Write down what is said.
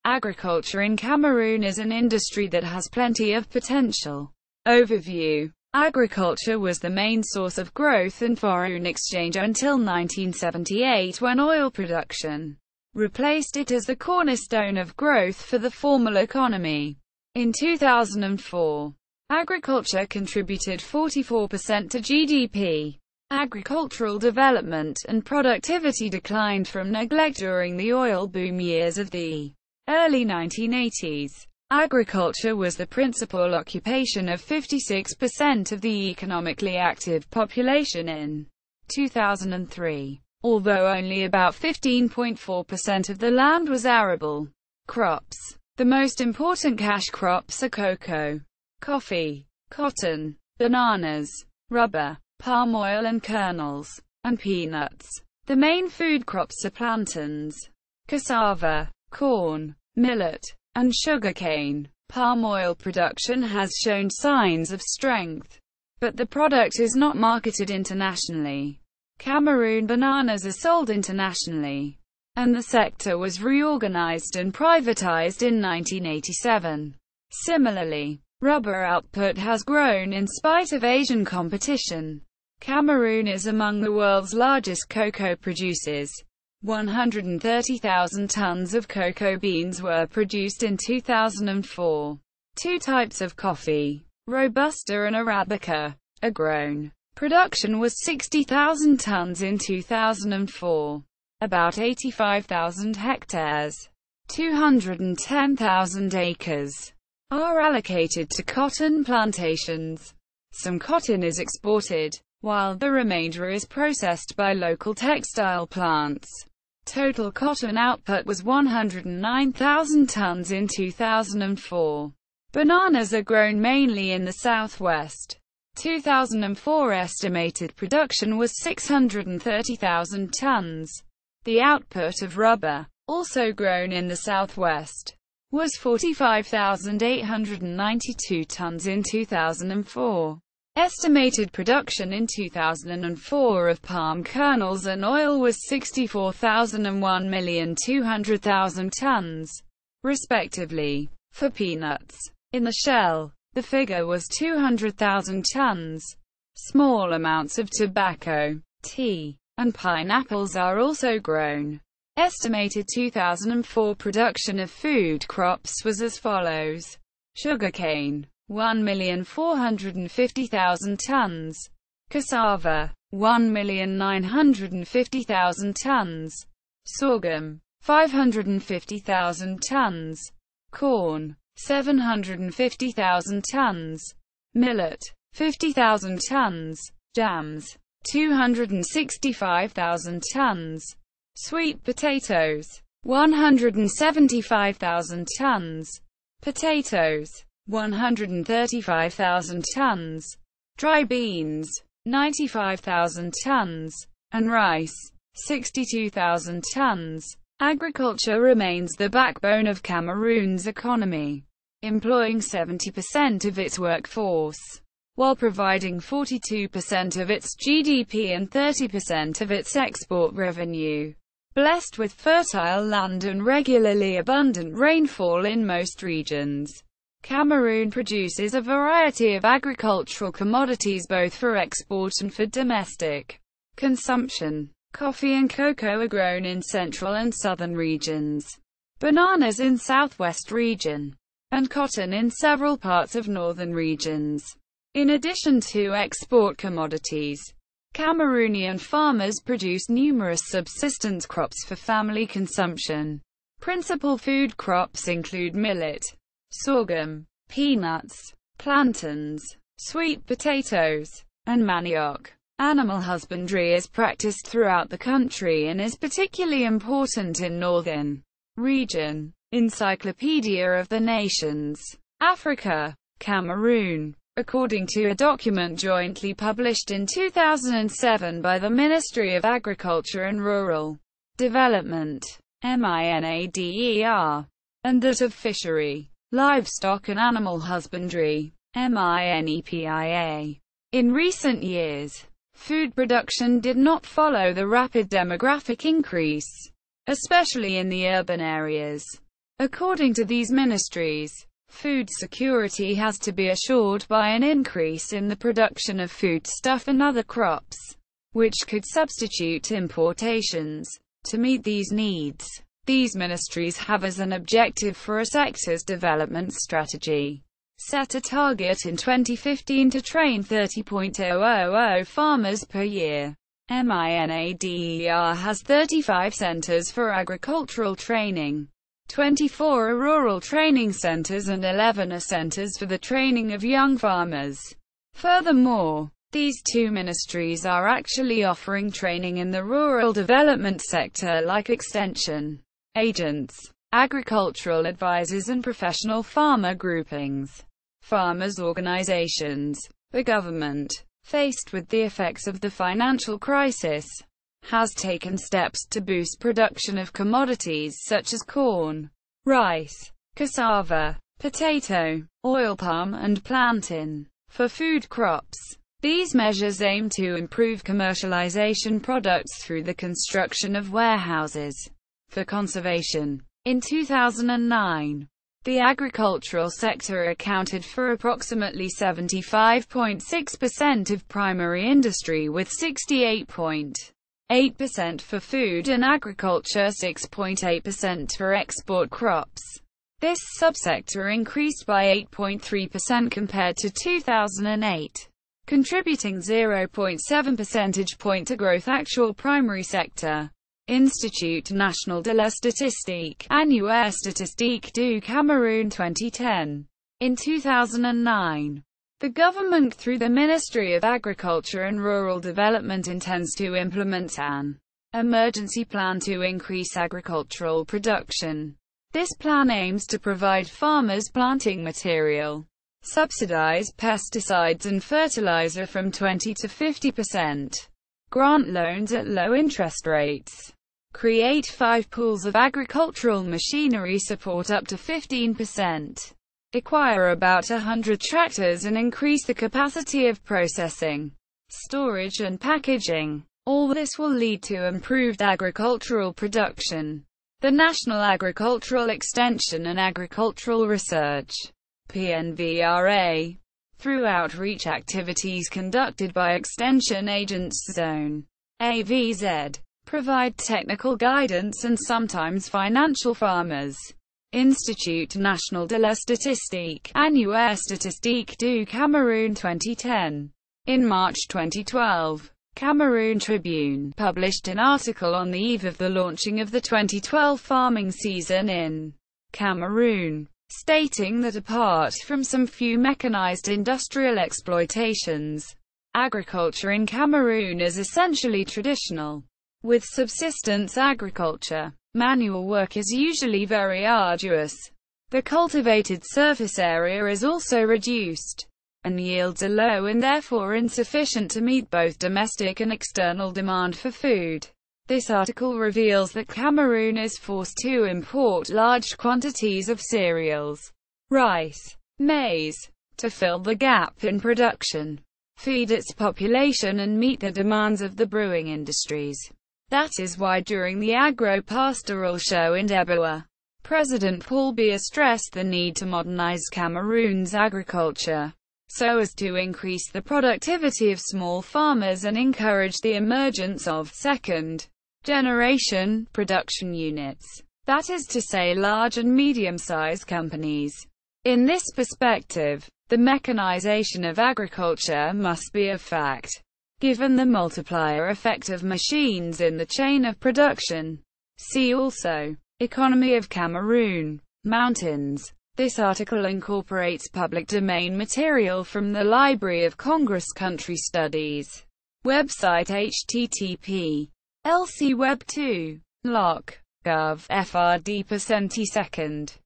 Agriculture in Cameroon is an industry that has plenty of potential. Overview. Agriculture was the main source of growth and foreign exchange until 1978, when oil production replaced it as the cornerstone of growth for the formal economy. In 2004, agriculture contributed 44% to GDP. Agricultural development and productivity declined from neglect during the oil boom years of the early 1980s. Agriculture was the principal occupation of 56% of the economically active population in 2003, although only about 15.4% of the land was arable. Crops. The most important cash crops are cocoa, coffee, cotton, bananas, rubber, palm oil and kernels, and peanuts. The main food crops are plantains, cassava, corn, millet, and sugarcane. Palm oil production has shown signs of strength, but the product is not marketed internationally. Cameroon bananas are sold internationally, and the sector was reorganized and privatized in 1987. Similarly, rubber output has grown in spite of Asian competition. Cameroon is among the world's largest cocoa producers. 130,000 tons of cocoa beans were produced in 2004. Two types of coffee, Robusta and Arabica, are grown. Production was 60,000 tons in 2004. About 85,000 hectares, 210,000 acres, are allocated to cotton plantations. Some cotton is exported, while the remainder is processed by local textile plants. Total cotton output was 109,000 tons in 2004. Bananas are grown mainly in the southwest. 2004 estimated production was 630,000 tons. The output of rubber, also grown in the southwest, was 45,892 tons in 2004. Estimated production in 2004 of palm kernels and oil was 64,000 and 1,200,000 tons, respectively. For peanuts, in the shell, the figure was 200,000 tons. Small amounts of tobacco, tea, and pineapples are also grown. Estimated 2004 production of food crops was as follows: sugarcane, 1,450,000 tons. Cassava, 1,950,000 tons. Sorghum, 550,000 tons. Corn, 750,000 tons. Millet, 50,000 tons. Jams, 265,000 tons. Sweet potatoes, 175,000 tons. Potatoes, 135,000 tons. Dry beans, 95,000 tons. And rice, 62,000 tons. Agriculture remains the backbone of Cameroon's economy, employing 70% of its workforce, while providing 42% of its GDP and 30% of its export revenue. Blessed with fertile land and regularly abundant rainfall in most regions, Cameroon produces a variety of agricultural commodities both for export and for domestic consumption. Coffee and cocoa are grown in central and southern regions, bananas in southwest region, and cotton in several parts of northern regions. In addition to export commodities, Cameroonian farmers produce numerous subsistence crops for family consumption. Principal food crops include millet, sorghum, peanuts, plantains, sweet potatoes, and manioc. Animal husbandry is practiced throughout the country and is particularly important in northern region. Encyclopedia of the Nations. Africa. Cameroon. According to a document jointly published in 2007 by the Ministry of Agriculture and Rural Development, MINADER, and that of Fishery, Livestock and Animal Husbandry, MINEPIA. In recent years, food production did not follow the rapid demographic increase, especially in the urban areas. According to these ministries, food security has to be assured by an increase in the production of foodstuff and other crops, which could substitute importations. To meet these needs, these ministries have as an objective for a sector's development strategy set a target in 2015 to train 30,000 farmers per year. MINADER has 35 centers for agricultural training. 24 are rural training centers and 11 are centers for the training of young farmers. Furthermore, these two ministries are actually offering training in the rural development sector like extension agents, agricultural advisors and professional farmer groupings. Farmers' organizations. The government, faced with the effects of the financial crisis, has taken steps to boost production of commodities such as corn, rice, cassava, potato, oil palm and plantain. For food crops, these measures aim to improve commercialization products through the construction of warehouses for conservation. In 2009, the agricultural sector accounted for approximately 75.6% of primary industry, with 68.8% for food and agriculture, 6.8% for export crops. This subsector increased by 8.3% compared to 2008, contributing 0.7 percentage point to growth. Actual primary sector. Institut National de la Statistique, Annuaire Statistique du Cameroun 2010. In 2009, the government through the Ministry of Agriculture and Rural Development intends to implement an emergency plan to increase agricultural production. This plan aims to provide farmers planting material, subsidize pesticides and fertilizer from 20 to 50%, grant loans at low interest rates, create 5 pools of agricultural machinery support up to 15%, acquire about 100 tractors and increase the capacity of processing, storage and packaging. All this will lead to improved agricultural production. The National Agricultural Extension and Agricultural Research (PNVRA), through outreach activities conducted by Extension Agents Zone (AVZ), provide technical guidance and sometimes financial farmers. Institut National de la Statistique, Annuaire Statistique du Cameroun 2010. In March 2012, Cameroon Tribune published an article on the eve of the launching of the 2012 farming season in Cameroon, stating that apart from some few mechanized industrial exploitations, agriculture in Cameroon is essentially traditional. With subsistence agriculture, manual work is usually very arduous. The cultivated surface area is also reduced, and yields are low and therefore insufficient to meet both domestic and external demand for food. This article reveals that Cameroon is forced to import large quantities of cereals, rice, maize, to fill the gap in production, feed its population and meet the demands of the brewing industries. That is why during the Agro-Pastoral Show in Deboa, President Paul Biya stressed the need to modernize Cameroon's agriculture, so as to increase the productivity of small farmers and encourage the emergence of second-generation production units, that is to say large and medium-sized companies. In this perspective, the mechanization of agriculture must be a fact, given the multiplier effect of machines in the chain of production. See also, Economy of Cameroon, Mountains. This article incorporates public domain material from the Library of Congress Country Studies website. http://lcweb2.loc.gov/frd/2.